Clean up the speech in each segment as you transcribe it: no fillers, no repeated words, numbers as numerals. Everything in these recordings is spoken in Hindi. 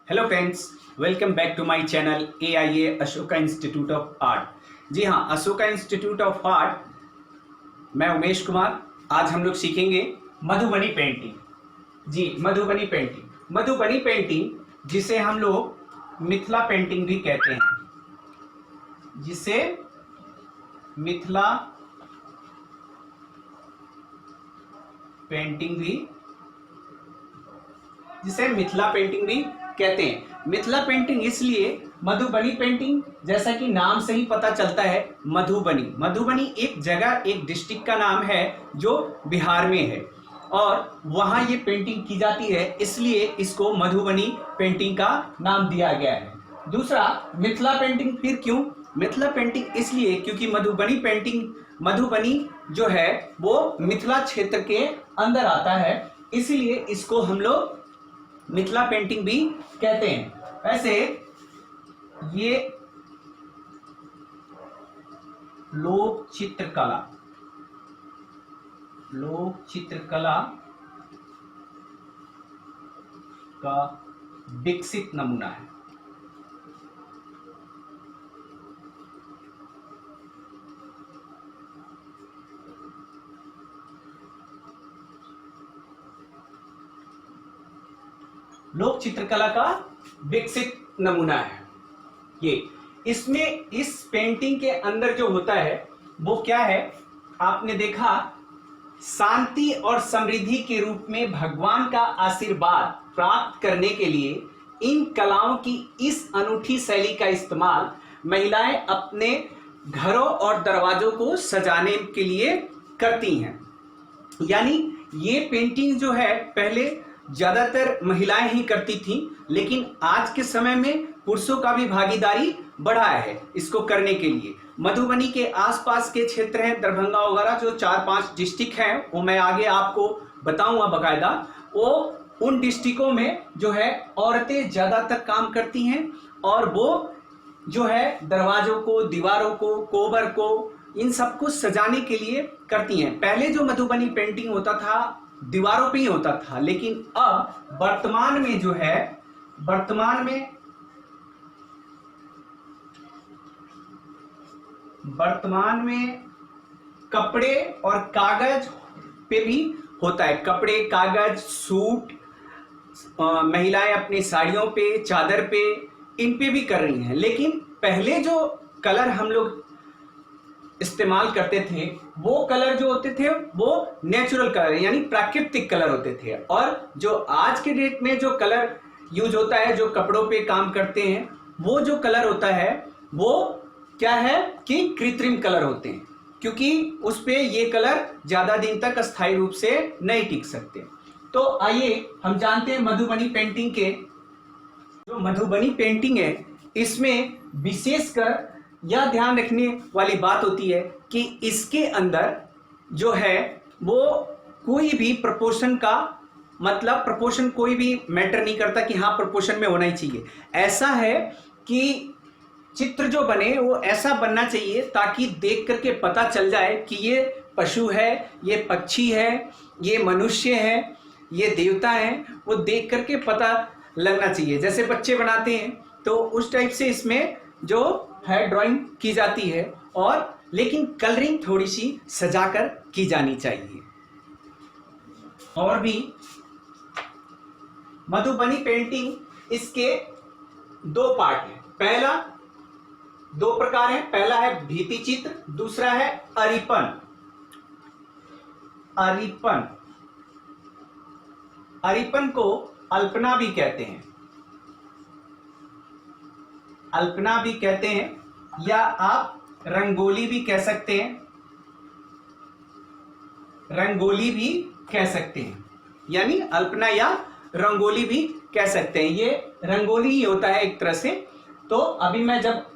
Hello friends, welcome back to my channel AIA Ashoka institute of art. जी हाँ, अशोका इंस्टीट्यूट ऑफ आर्ट। मैं उमेश कुमार। आज हम लोग सीखेंगे मधुबनी पेंटिंग। जी, मधुबनी पेंटिंग जिसे हम लोग मिथिला पेंटिंग भी कहते हैं, मिथिला पेंटिंग भी जिसे मिथिला पेंटिंग भी कहते हैं। मिथिला पेंटिंग इसलिए मधुबनी पेंटिंग, जैसा कि नाम से ही पता चलता है, मधुबनी एक जगह, एक डिस्ट्रिक्ट का नाम है जो बिहार में है और वहां ये पेंटिंग की जाती है, इसलिए इसको मधुबनी पेंटिंग का नाम दिया गया है। दूसरा, मिथिला पेंटिंग फिर क्यों? मिथिला पेंटिंग इसलिए क्योंकि मधुबनी जो है वो मिथिला क्षेत्र के अंदर आता है, इसीलिए इसको हम लोग मिथिला पेंटिंग भी कहते हैं। वैसे ये लोक चित्रकला का विकसित नमूना है। लोक चित्रकला का विकसित नमूना है ये। इसमें इस पेंटिंग के अंदर जो होता है वो क्या है, आपने देखा, शांति और समृद्धि के रूप में भगवान का आशीर्वाद प्राप्त करने के लिए इन कलाओं की इस अनूठी शैली का इस्तेमाल महिलाएं अपने घरों और दरवाजों को सजाने के लिए करती हैं। यानी ये पेंटिंग जो है पहले ज्यादातर महिलाएं ही करती थीं, लेकिन आज के समय में पुरुषों का भी भागीदारी बढ़ा है इसको करने के लिए। मधुबनी के आसपास के क्षेत्र हैं, दरभंगा वगैरह, जो 4-5 डिस्ट्रिक्ट हैं, वो मैं आगे आपको बताऊंगा बकायदा। वो उन डिस्ट्रिक्टों में जो है औरतें ज्यादातर काम करती हैं और वो जो है दरवाजों को, दीवारों को, कोबर को, इन सबको सजाने के लिए करती हैं। पहले जो मधुबनी पेंटिंग होता था दीवारों पे ही होता था, लेकिन अब वर्तमान में कपड़े और कागज पे भी होता है। कपड़े, कागज, सूट, महिलाएं अपनी साड़ियों पे, चादर पे, इन पे भी कर रही हैं। लेकिन पहले जो कलर हम लोग इस्तेमाल करते थे वो कलर जो होते थे वो नेचुरल कलर यानी प्राकृतिक कलर होते थे, और जो आज के डेट में जो कलर यूज होता है, जो कपड़ों पे काम करते हैं, वो जो कलर होता है वो क्या है कि कृत्रिम कलर होते हैं, क्योंकि उस पे ये कलर ज्यादा दिन तक अस्थायी रूप से नहीं टिक सकते। तो आइए हम जानते हैं मधुबनी पेंटिंग के। जो मधुबनी पेंटिंग है इसमें विशेषकर यह ध्यान रखने वाली बात होती है कि इसके अंदर जो है वो कोई भी प्रपोर्शन का, मतलब प्रपोर्शन कोई भी मैटर नहीं करता कि हाँ प्रपोर्शन में होना ही चाहिए। ऐसा है कि चित्र जो बने वो ऐसा बनना चाहिए ताकि देख करके पता चल जाए कि ये पशु है, ये पक्षी है, ये मनुष्य है, ये देवता है, वो देख करके पता लगना चाहिए। जैसे बच्चे बनाते हैं तो उस टाइप से इसमें जो है ड्राइंग की जाती है, और लेकिन कलरिंग थोड़ी सी सजाकर की जानी चाहिए। और भी मधुबनी पेंटिंग इसके 2 पार्ट हैं। पहला 2 प्रकार है, पहला है भित्ति चित्र, दूसरा है अरिपन। अरिपन को अल्पना भी कहते हैं, या आप रंगोली भी कह सकते हैं, यानी अल्पना या रंगोली भी कह सकते हैं। ये रंगोली ही होता है एक तरह से। तो अभी मैं जब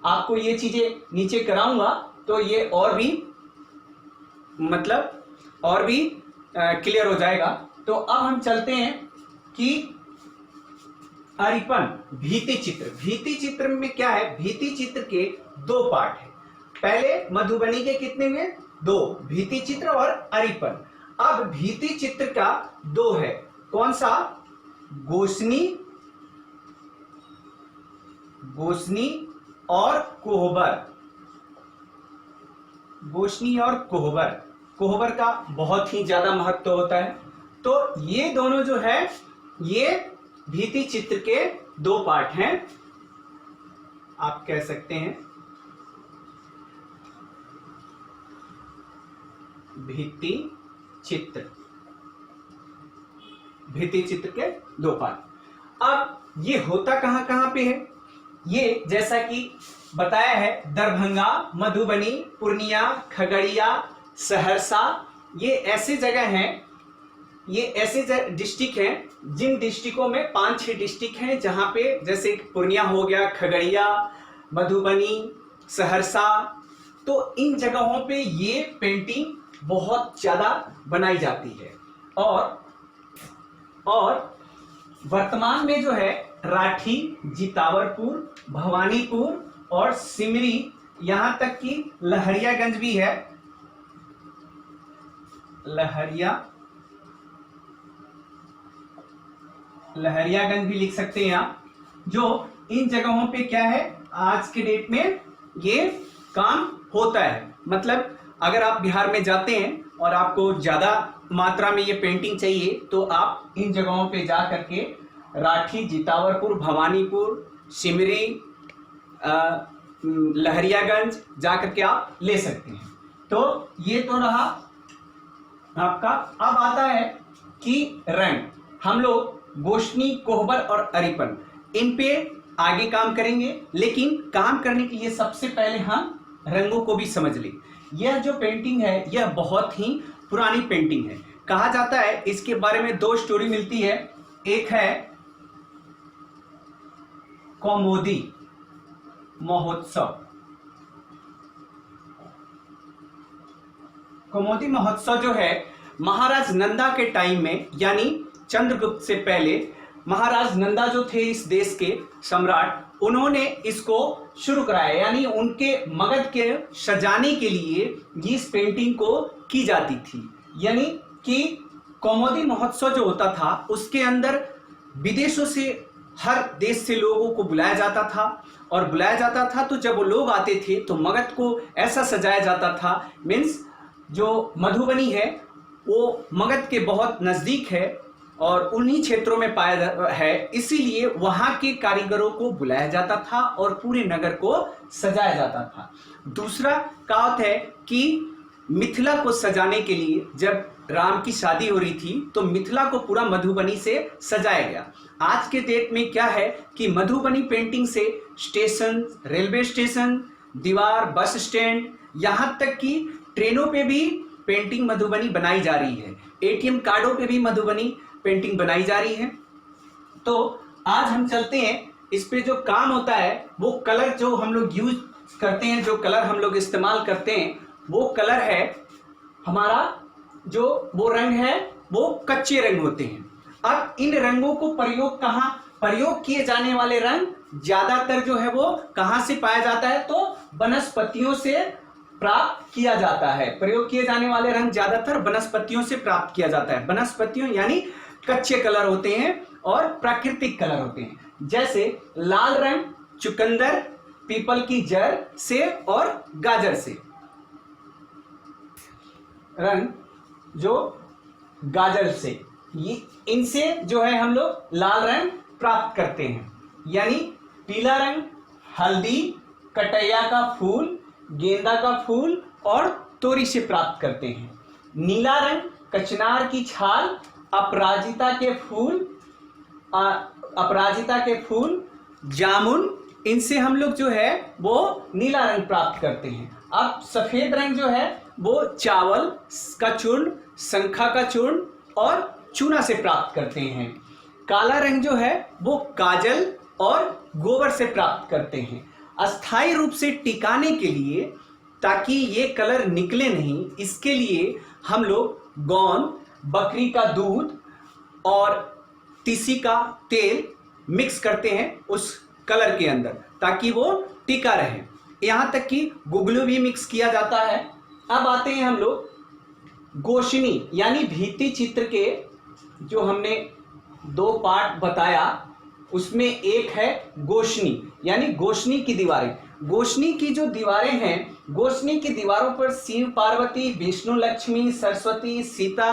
आपको ये चीजें नीचे कराऊंगा तो ये और भी क्लियर हो जाएगा। तो अब हम चलते हैं कि अरिपन, भित्ति चित्र में क्या है। भित्ति चित्र के 2 पार्ट है। पहले मधुबनी के कितने हुए? 2, भित्ति चित्र और अरिपन। अब भित्ति चित्र का 2 है, कौन सा? गोसनी गोशनी और कोहबर। गोशनी और कोहबर, कोहबर का बहुत ही ज्यादा महत्व होता है। तो ये दोनों जो है ये भित्ति चित्र के दो पार्ट हैं, आप कह सकते हैं। भित्ति चित्र, भित्ति चित्र के दो पार्ट। अब ये होता कहां कहां पे है, ये जैसा कि बताया है दरभंगा, मधुबनी, पूर्णिया, खगड़िया, सहरसा, ये ऐसे जगह हैं, ये ऐसे डिस्ट्रिक्ट हैं जिन डिस्ट्रिक्टों में 5-6 डिस्ट्रिक्ट हैं जहां पे जैसे पूर्णिया हो गया, खगड़िया, मधुबनी, सहरसा, तो इन जगहों पे ये पेंटिंग बहुत ज्यादा बनाई जाती है। और वर्तमान में जो है राठी, जितावरपुर, भवानीपुर और सिमरी, यहां तक कि लहरियागंज भी है, लहरियागंज भी लिख सकते हैं आप, जो इन जगहों पे क्या है आज के डेट में ये काम होता है। मतलब अगर आप बिहार में जाते हैं और आपको ज्यादा मात्रा में ये पेंटिंग चाहिए तो आप इन जगहों पे जा करके राठी, जितावरपुर, भवानीपुर, सिमरी, लहरियागंज जा करके आप ले सकते हैं। तो ये तो रहा आपका। अब आता है कि रंग, हम लोग गोशनी, कोहबर और अरिपन इन पे आगे काम करेंगे, लेकिन काम करने के लिए सबसे पहले हम रंगों को भी समझ लें। यह जो पेंटिंग है यह बहुत ही पुरानी पेंटिंग है। कहा जाता है इसके बारे में 2 स्टोरी मिलती है। एक है कौमुदी महोत्सव। कौमुदी महोत्सव जो है महाराज नंदा के टाइम में, यानी चंद्रगुप्त से पहले महाराज नंदा जो थे इस देश के सम्राट, उन्होंने इसको शुरू कराया, यानी उनके मगध के सजाने के लिए इस पेंटिंग को की जाती थी। यानी कि कौमुदी महोत्सव जो होता था उसके अंदर विदेशों से, हर देश से लोगों को बुलाया जाता था, और बुलाया जाता था तो जब वो लोग आते थे तो मगध को ऐसा सजाया जाता था, मीन्स जो मधुबनी है वो मगध के बहुत नजदीक है और उन्हीं क्षेत्रों में पाया है, इसीलिए वहां के कारीगरों को बुलाया जाता था और पूरे नगर को सजाया जाता था। दूसरा बात है कि मिथिला को सजाने के लिए जब राम की शादी हो रही थी तो मिथिला को पूरा मधुबनी से सजाया गया। आज के डेट में क्या है कि मधुबनी पेंटिंग से स्टेशन, रेलवे स्टेशन, दीवार, बस स्टैंड, यहां तक कि ट्रेनों पे भी पेंटिंग मधुबनी बनाई जा रही है। एटीएम कार्डों पे भी मधुबनी पेंटिंग बनाई जा रही है। तो आज हम चलते हैं, इस पे जो काम होता है वो कलर जो हम लोग यूज करते हैं, जो कलर हम लोग इस्तेमाल करते हैं वो कलर है हमारा, जो वो रंग है वो कच्चे रंग होते हैं। अब इन रंगों को प्रयोग किए जाने वाले रंग ज्यादातर जो है वो कहां से पाया जाता है, तो वनस्पतियों से प्राप्त किया जाता है। प्रयोग किए जाने वाले रंग ज्यादातर वनस्पतियों से प्राप्त किया जाता है। वनस्पतियों यानी कच्चे कलर होते हैं और प्राकृतिक कलर होते हैं। जैसे लाल रंग चुकंदर, पीपल की जड़ से और गाजर से। रंग जो गाजर से, ये इनसे जो है हम लोग लाल रंग प्राप्त करते हैं। यानी पीला रंग हल्दी, कटैया का फूल, गेंदा का फूल और तोरी से प्राप्त करते हैं। नीला रंग कचनार की छाल, अपराजिता के फूल, जामुन, इनसे हम लोग जो है वो नीला रंग प्राप्त करते हैं। अब सफेद रंग जो है वो चावल का चूर्ण, शंखा का चूर्ण और चूना से प्राप्त करते हैं। काला रंग जो है वो काजल और गोबर से प्राप्त करते हैं। अस्थायी रूप से टिकाने के लिए, ताकि ये कलर निकले नहीं, इसके लिए हम लोग गोंद, बकरी का दूध और तीसी का तेल मिक्स करते हैं उस कलर के अंदर, ताकि वो टिका रहे। यहाँ तक कि गुगलू भी मिक्स किया जाता है। अब आते हैं हम लोग गोशनी यानी भित्ति चित्र के, जो हमने 2 पार्ट बताया, उसमें एक है गोशनी, यानी गोशनी की दीवारें। गोशनी की जो दीवारें हैं, गोशनी की दीवारों पर शिव पार्वती, विष्णु लक्ष्मी, सरस्वती, सीता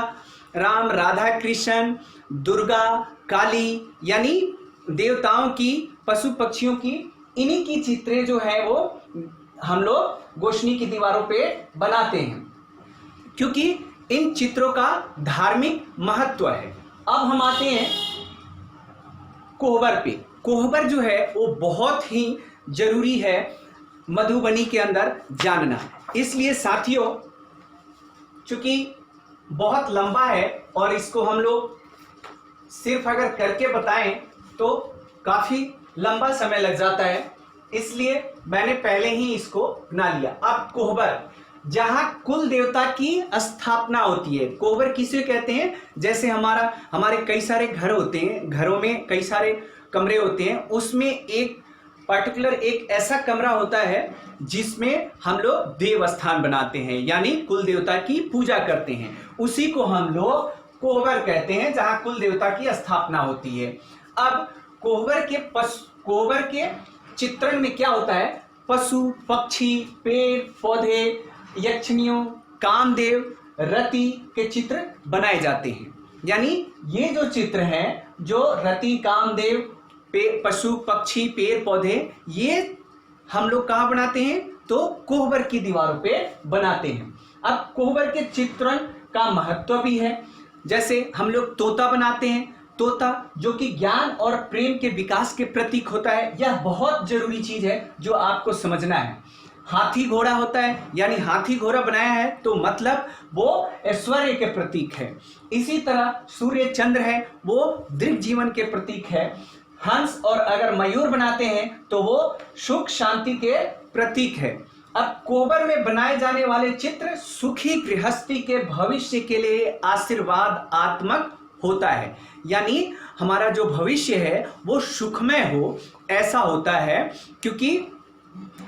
राम, राधा कृष्ण, दुर्गा, काली, यानी देवताओं की, पशु पक्षियों की, इन्हीं की चित्रें जो है वो हम लोग गोशनी की दीवारों पे बनाते हैं, क्योंकि इन चित्रों का धार्मिक महत्व है। अब हम आते हैं कोहबर पे। कोहबर जो है वो बहुत ही जरूरी है मधुबनी के अंदर जानना। इसलिए साथियों, चूंकि बहुत लंबा है और इसको हम लोग सिर्फ अगर करके बताएं तो काफी लंबा समय लग जाता है, इसलिए मैंने पहले ही इसको बना लिया। अब कोहबर, जहां कुल देवता की स्थापना होती है। कोहबर किसे कहते हैं? जैसे हमारे कई सारे घर होते हैं, घरों में कई सारे कमरे होते हैं, उसमें एक पर्टिकुलर एक ऐसा कमरा होता है जिसमें हम लोग देव स्थान बनाते हैं, यानी कुल देवता की पूजा करते हैं। उसी को हम लोग कोहबर कहते हैं, जहां कुल देवता की स्थापना होती है। अब कोहबर के चित्रण में क्या होता है? पशु पक्षी, पेड़ पौधे, यक्षिणियों, कामदेव, रति के चित्र बनाए जाते हैं। यानी ये जो चित्र हैं, जो रति, कामदेव, पशु पक्षी, पेड़ पौधे, ये हम लोग कहाँ बनाते हैं? तो कोहबर की दीवारों पे बनाते हैं। अब कोहबर के चित्रण का महत्व भी है। जैसे हम लोग तोता बनाते हैं, तोता जो कि ज्ञान और प्रेम के विकास के प्रतीक होता है। यह बहुत जरूरी चीज है जो आपको समझना है। हाथी घोड़ा होता है, यानी हाथी घोड़ा बनाया है तो मतलब वो ऐश्वर्य के प्रतीक है। इसी तरह सूर्य चंद्र है, वो दीर्घ जीवन के प्रतीक है। हंस और अगर मयूर बनाते हैं तो वो सुख शांति के प्रतीक है। अब कोहबर में बनाए जाने वाले चित्र सुखी गृहस्थी के भविष्य के लिए आशीर्वाद आत्मक होता है, यानी हमारा जो भविष्य है वो सुखमय हो, ऐसा होता है, क्योंकि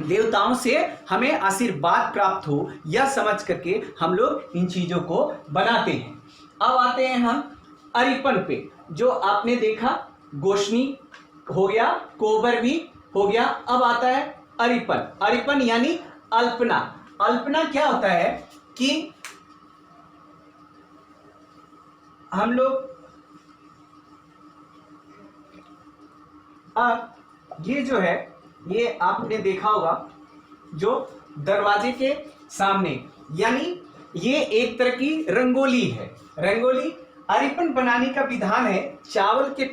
देवताओं से हमें आशीर्वाद प्राप्त हो, यह समझ करके हम लोग इन चीजों को बनाते हैं। अब आते हैं हम अरिपन पे। जो आपने देखा गोशनी हो गया, कोहबर भी हो गया, अब आता है अरिपन। अरिपन यानी अल्पना। अल्पना क्या होता है कि हम लोग, अब ये जो है, ये आपने देखा होगा जो दरवाजे के सामने, यानी ये एक तरह की रंगोली है। रंगोली अरिपन बनाने का विधान है चावल के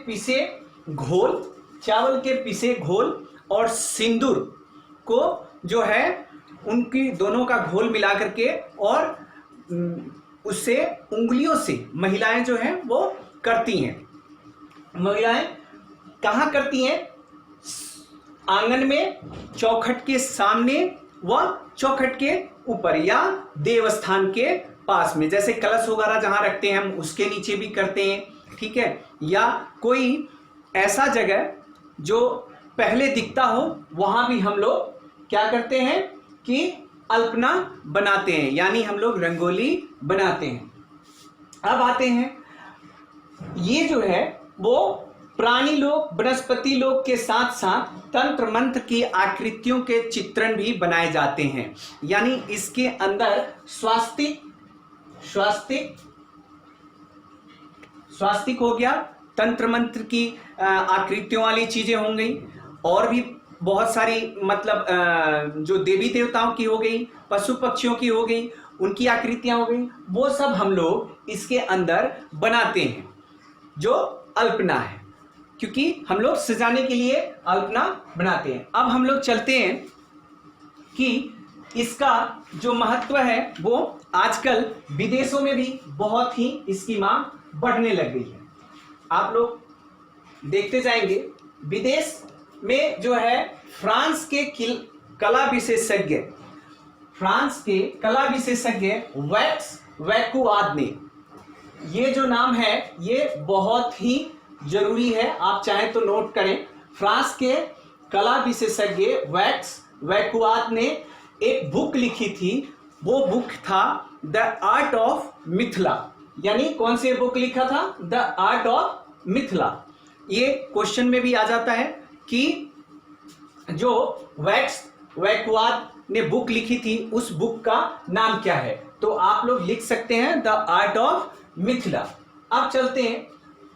पिसे घोल और सिंदूर को जो है उनकी दोनों का घोल मिला करके और उससे उंगलियों से महिलाएं जो हैं वो करती हैं। महिलाएं कहाँ करती हैं? आंगन में, चौखट के सामने व चौखट के ऊपर या देवस्थान के पास में, जैसे कलश वगैरह जहां रखते हैं हम उसके नीचे भी करते हैं, ठीक है। या कोई ऐसा जगह जो पहले दिखता हो वहां भी हम लोग क्या करते हैं कि अल्पना बनाते हैं, यानी हम लोग रंगोली बनाते हैं। अब आते हैं, ये जो है वो प्राणी लोक, वनस्पति लोक के साथ साथ तंत्र मंत्र की आकृतियों के चित्रण भी बनाए जाते हैं, यानी इसके अंदर स्वास्तिक हो गया, तंत्र मंत्र की आकृतियों वाली चीजें हो गई, और भी बहुत सारी मतलब जो देवी देवताओं की हो गई, पशु पक्षियों की हो गई, उनकी आकृतियां हो गई, वो सब हम लोग इसके अंदर बनाते हैं, जो अल्पना है, क्योंकि हम लोग सजाने के लिए अल्पना बनाते हैं। अब हम लोग चलते हैं कि इसका जो महत्व है वो आजकल विदेशों में भी बहुत ही इसकी मांग बढ़ने लग गई है। आप लोग देखते जाएंगे विदेश में जो है फ्रांस के कला विशेषज्ञ वैक्स वैकुआद ने, ये जो नाम है ये बहुत ही जरूरी है, आप चाहें तो नोट करें। फ्रांस के कला विशेषज्ञ वैक्स वैकुआद ने एक बुक लिखी थी, वो बुक था द आर्ट ऑफ मिथिला। यानी कौन सी बुक लिखा था? The art of Mithila. ये क्वेश्चन में भी आ जाता है कि जो वैकवाद ने बुक लिखी थी उस बुक का नाम क्या है, तो आप लोग लिख सकते हैं द आर्ट ऑफ मिथिला। अब चलते हैं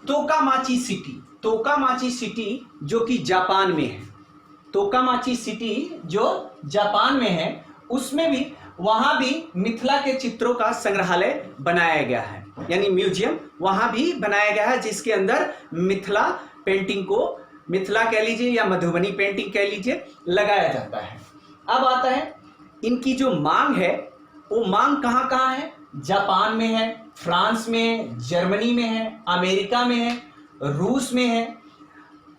तोकामाची सिटी। तोकामाची सिटी जो कि जापान में है, तोकामाची सिटी जो जापान में है, उसमें भी वहां भी मिथिला के चित्रों का संग्रहालय बनाया गया है, यानी म्यूजियम वहां भी बनाया गया है, जिसके अंदर मिथिला पेंटिंग को, मिथिला कह लीजिए या मधुबनी पेंटिंग कह लीजिए, लगाया जाता है। अब आता है इनकी जो मांग है, वो मांग कहां कहां है? जापान में है, फ्रांस में है, जर्मनी में है, अमेरिका में है, रूस में है,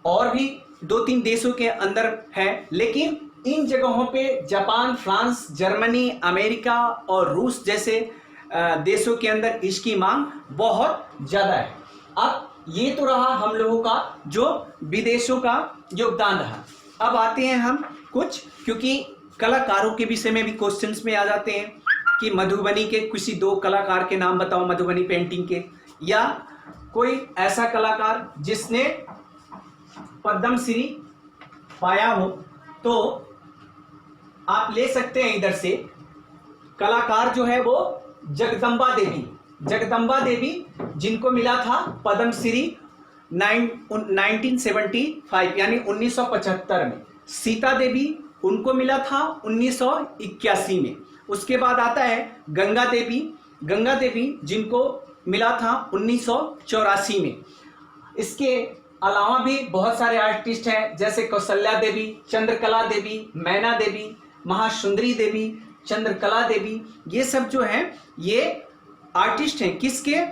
और भी 2-3 देशों के अंदर है। लेकिन इन जगहों पे जापान, फ्रांस, जर्मनी, अमेरिका और रूस जैसे देशों के अंदर इसकी मांग बहुत ज्यादा है। अब ये तो रहा हम लोगों का जो विदेशों का योगदान रहा। अब आते हैं हम कुछ, क्योंकि कलाकारों के विषय में भी क्वेश्चंस में आ जाते हैं कि मधुबनी के किसी 2 कलाकार के नाम बताओ मधुबनी पेंटिंग के, या कोई ऐसा कलाकार जिसने पद्मश्री पाया हो। तो आप ले सकते हैं इधर से, कलाकार जो है वो जगदम्बा देवी, जगदम्बा देवी जिनको मिला था पद्मश्री 1975 यानी 1975 में। सीता देवी उनको मिला था 1981 में। उसके बाद आता है गंगा देवी, गंगा देवी जिनको मिला था 1984 में। इसके अलावा भी बहुत सारे आर्टिस्ट हैं, जैसे कौशल्या देवी, चंद्रकला देवी, मैना देवी, महासुंदरी देवी, चंद्रकला देवी, ये सब जो हैं ये आर्टिस्ट हैं। किसके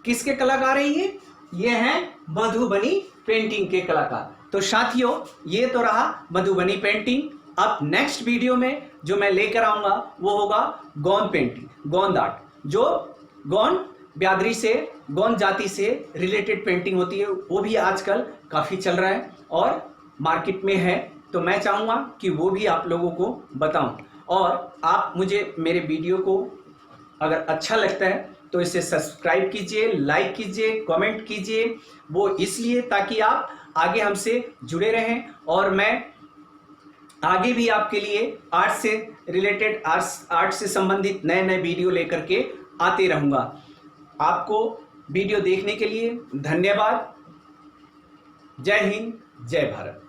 किसके कलाकार हैं ये हैं मधुबनी पेंटिंग के कलाकार। तो साथियों, ये तो रहा मधुबनी पेंटिंग। अब नेक्स्ट वीडियो में जो मैं लेकर आऊंगा वो होगा गोंद पेंटिंग, गोंद आर्ट, जो गोंद ब्यादरी से, गोंद जाति से रिलेटेड पेंटिंग होती है, वो भी आजकल काफी चल रहा है और मार्केट में है। तो मैं चाहूंगा कि वो भी आप लोगों को बताऊं, और आप मुझे मेरे वीडियो को अगर अच्छा लगता है तो इसे सब्सक्राइब कीजिए, लाइक कीजिए, कमेंट कीजिए। वो इसलिए ताकि आप आगे हमसे जुड़े रहें और मैं आगे भी आपके लिए आर्ट से रिलेटेड, आर्ट से संबंधित नए नए वीडियो लेकर के आते रहूंगा। आपको वीडियो देखने के लिए धन्यवाद। जय हिंद, जय भारत।